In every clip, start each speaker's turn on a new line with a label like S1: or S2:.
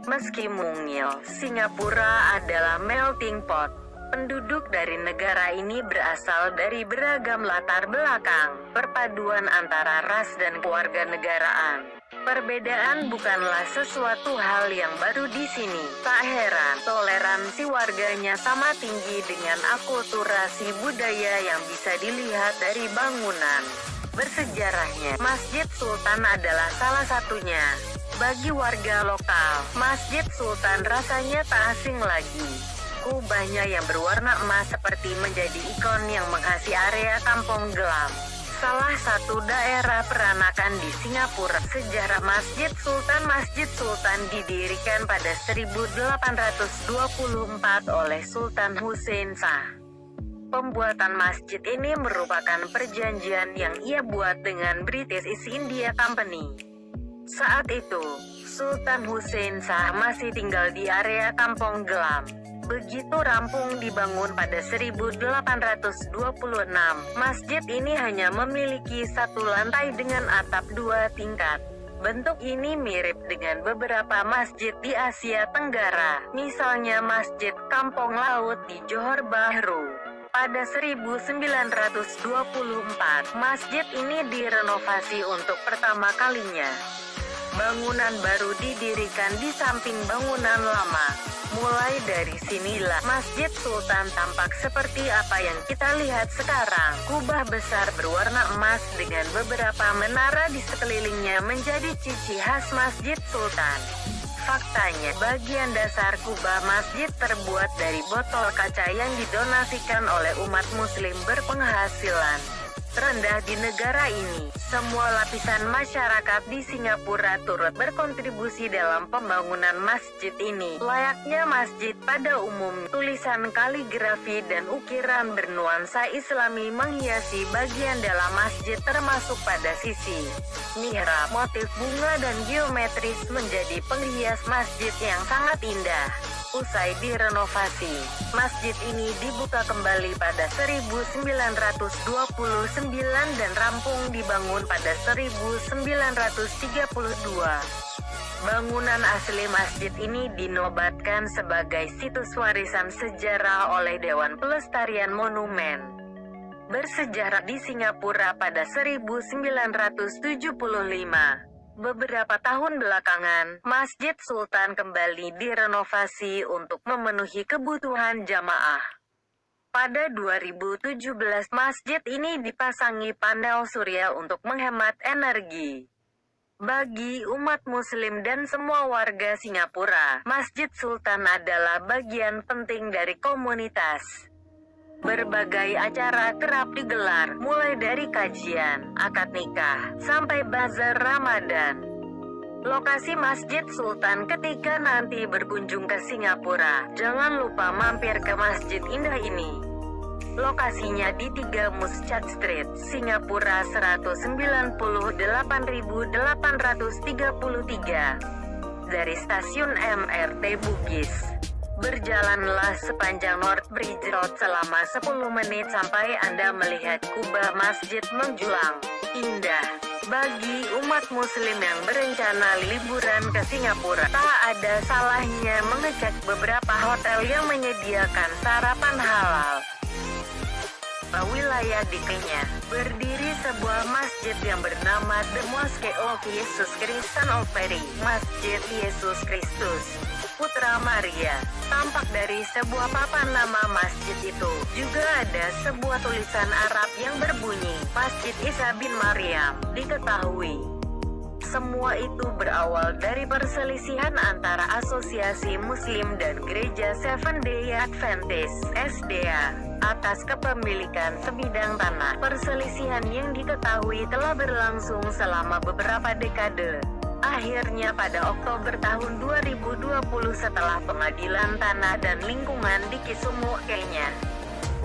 S1: Meski mungil, Singapura adalah melting pot. Penduduk dari negara ini berasal dari beragam latar belakang, perpaduan antara ras dan kewarganegaraan. Perbedaan bukanlah sesuatu hal yang baru di sini. Tak heran, toleransi warganya sama tinggi dengan akulturasi budaya yang bisa dilihat dari bangunan bersejarahnya. Masjid Sultan adalah salah satunya. Bagi warga lokal, Masjid Sultan rasanya tak asing lagi. Kubahnya yang berwarna emas seperti menjadi ikon yang menghasi area kampung gelap. Salah satu daerah peranakan di Singapura. Sejarah Masjid Sultan didirikan pada 1824 oleh Sultan Hussein Shah. Pembuatan masjid ini merupakan perjanjian yang ia buat dengan British East India Company. Saat itu, Sultan Hussein Shah masih tinggal di area Kampung Gelam. Begitu rampung dibangun pada 1826, masjid ini hanya memiliki satu lantai dengan atap 2 tingkat. Bentuk ini mirip dengan beberapa masjid di Asia Tenggara, misalnya Masjid Kampung Laut di Johor Bahru. Pada 1924, masjid ini direnovasi untuk pertama kalinya. Bangunan baru didirikan di samping bangunan lama. Mulai dari sinilah Masjid Sultan tampak seperti apa yang kita lihat sekarang. Kubah besar berwarna emas dengan beberapa menara di sekelilingnya menjadi ciri khas Masjid Sultan. Faktanya, bagian dasar kubah masjid terbuat dari botol kaca yang didonasikan oleh umat muslim berpenghasilan rendah di negara ini. Semua lapisan masyarakat di Singapura turut berkontribusi dalam pembangunan masjid ini. Layaknya masjid pada umum, tulisan kaligrafi dan ukiran bernuansa Islami menghiasi bagian dalam masjid termasuk pada sisi mihrab. Motif bunga dan geometris menjadi penghias masjid yang sangat indah. Usai direnovasi, masjid ini dibuka kembali pada 1929 dan rampung dibangun pada 1932. Bangunan asli masjid ini dinobatkan sebagai situs warisan sejarah oleh Dewan Pelestarian Monumen Bersejarah di Singapura pada 1975. Beberapa tahun belakangan, Masjid Sultan kembali direnovasi untuk memenuhi kebutuhan jamaah. Pada 2017, masjid ini dipasangi panel surya untuk menghemat energi. Bagi umat muslim dan semua warga Singapura, Masjid Sultan adalah bagian penting dari komunitas. Berbagai acara kerap digelar, mulai dari kajian, akad nikah, sampai bazar Ramadan. Lokasi Masjid Sultan ketika nanti berkunjung ke Singapura, jangan lupa mampir ke masjid indah ini. Lokasinya di 3 Muscat Street, Singapura 198.833, dari stasiun MRT Bugis. Berjalanlah sepanjang North Bridge Road selama 10 menit sampai Anda melihat kubah masjid menjulang indah. Bagi umat muslim yang berencana liburan ke Singapura, tak ada salahnya mengecek beberapa hotel yang menyediakan sarapan halal. Wilayah di Kenya, berdiri sebuah masjid yang bernama The Mosque of Jesus Christ Son of Mary, Masjid Yesus Kristus Putra Maria. Tampak dari sebuah papan nama masjid itu, juga ada sebuah tulisan Arab yang berbunyi, Masjid Isa bin Maryam. Diketahui, semua itu berawal dari perselisihan antara Asosiasi Muslim dan Gereja Seventh-day Adventist (SDA) atas kepemilikan sebidang tanah. Perselisihan yang diketahui telah berlangsung selama beberapa dekade. Akhirnya pada Oktober tahun 2020 setelah Pengadilan Tanah dan Lingkungan di Kisumu, Kenya,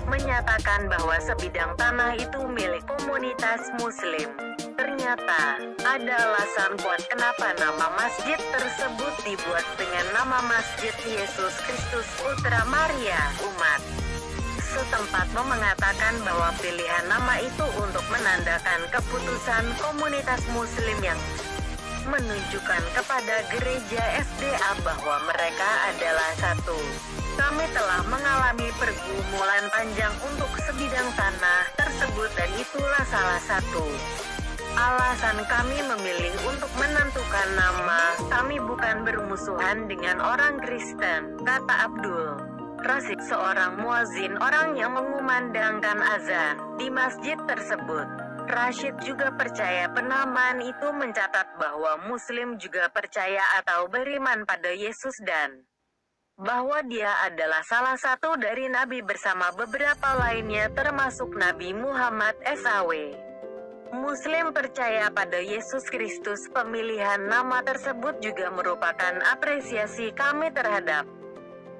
S1: menyatakan bahwa sebidang tanah itu milik komunitas muslim. Ternyata, ada alasan kuat kenapa nama masjid tersebut dibuat dengan nama Masjid Yesus Kristus Putra Maria. Umat setempat mengatakan bahwa pilihan nama itu untuk menandakan keputusan komunitas muslim yang menunjukkan kepada gereja SDA bahwa mereka adalah satu. Kami telah mengalami pergumulan panjang untuk sebidang tanah tersebut dan itulah salah satu alasan kami memilih untuk menentukan nama. Kami bukan bermusuhan dengan orang Kristen, kata Abdul Rashid, seorang muazin, orang yang mengumandangkan azan di masjid tersebut. Rashid juga percaya penamaan itu mencatat bahwa Muslim juga percaya atau beriman pada Yesus dan bahwa dia adalah salah satu dari nabi bersama beberapa lainnya termasuk Nabi Muhammad SAW. Muslim percaya pada Yesus Kristus. Pemilihan nama tersebut juga merupakan apresiasi kami terhadap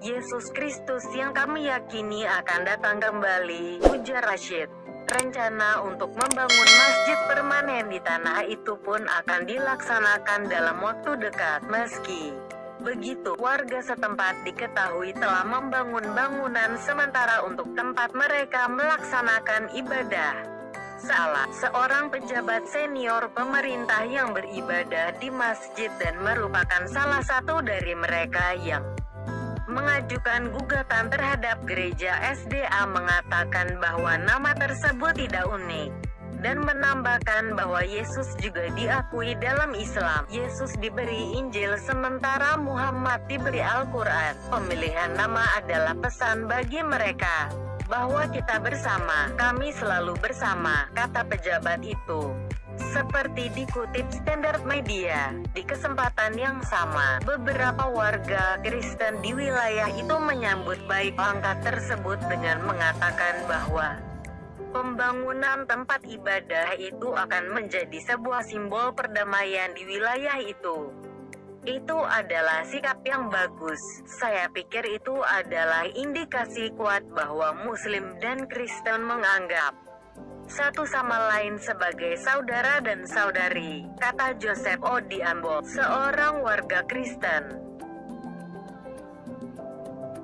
S1: Yesus Kristus yang kami yakini akan datang kembali, ujar Rashid. Rencana untuk membangun masjid permanen di tanah itu pun akan dilaksanakan dalam waktu dekat. Meski begitu, warga setempat diketahui telah membangun bangunan sementara untuk tempat mereka melaksanakan ibadah. Salah seorang pejabat senior pemerintah yang beribadah di masjid dan merupakan salah satu dari mereka yang mengajukan gugatan terhadap gereja SDA mengatakan bahwa nama tersebut tidak unik dan menambahkan bahwa Yesus juga diakui dalam Islam. Yesus diberi Injil sementara Muhammad diberi Al-Quran. Pemilihan nama adalah pesan bagi mereka bahwa kita bersama, kami selalu bersama, kata pejabat itu. Seperti dikutip Standard Media, di kesempatan yang sama, beberapa warga Kristen di wilayah itu menyambut baik langkah tersebut dengan mengatakan bahwa pembangunan tempat ibadah itu akan menjadi sebuah simbol perdamaian di wilayah itu. Itu adalah sikap yang bagus. Saya pikir itu adalah indikasi kuat bahwa Muslim dan Kristen menganggap satu sama lain sebagai saudara dan saudari, kata Joseph Odiambo, seorang warga Kristen.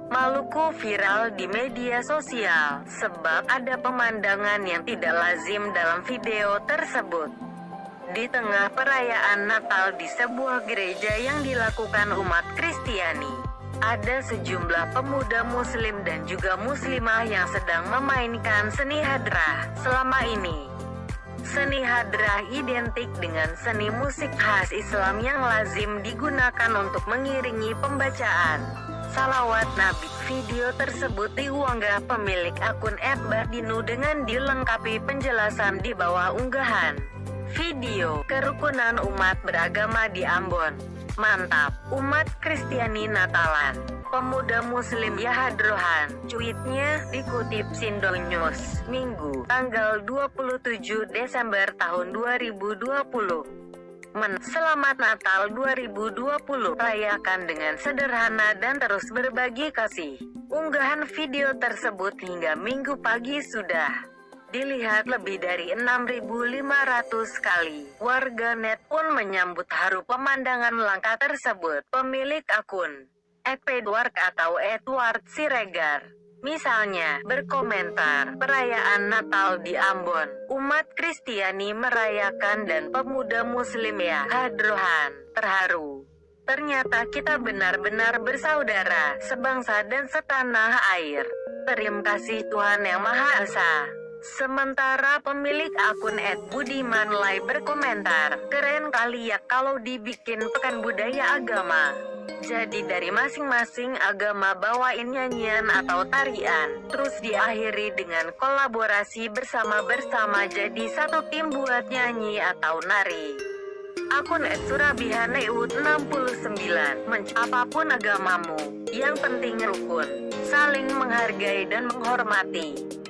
S1: Maluku viral di media sosial, sebab ada pemandangan yang tidak lazim dalam video tersebut. Di tengah perayaan Natal di sebuah gereja yang dilakukan umat Kristiani, ada sejumlah pemuda Muslim dan juga Muslimah yang sedang memainkan seni hadrah. Selama ini, seni hadrah identik dengan seni musik khas Islam yang lazim digunakan untuk mengiringi pembacaan salawat Nabi. Video tersebut diunggah pemilik akun @bardinu dengan dilengkapi penjelasan di bawah unggahan video. Kerukunan umat beragama di Ambon. Mantap, umat Kristiani Natalan. Pemuda Muslim ya hadrohan. Cuitnya dikutip Sindo News, Minggu, tanggal 27 Desember tahun 2020. Selamat Natal 2020. Rayakan dengan sederhana dan terus berbagi kasih. Unggahan video tersebut hingga Minggu pagi sudah dilihat lebih dari 6.500 kali. Warganet pun menyambut haru pemandangan langkah tersebut. Pemilik akun Edward atau Edward Siregar misalnya berkomentar, perayaan Natal di Ambon, umat Kristiani merayakan dan pemuda Muslim ya hadrohan, terharu. Ternyata kita benar-benar bersaudara, sebangsa dan setanah air. Terima kasih Tuhan Yang Maha Esa. Sementara pemilik akun @budiman Lai berkomentar, keren kali ya kalau dibikin pekan budaya agama. Jadi dari masing-masing agama bawain nyanyian atau tarian, terus diakhiri dengan kolaborasi bersama-bersama jadi satu tim buat nyanyi atau nari. Akun @surabihaneut69, apapun agamamu, yang penting rukun, saling menghargai dan menghormati.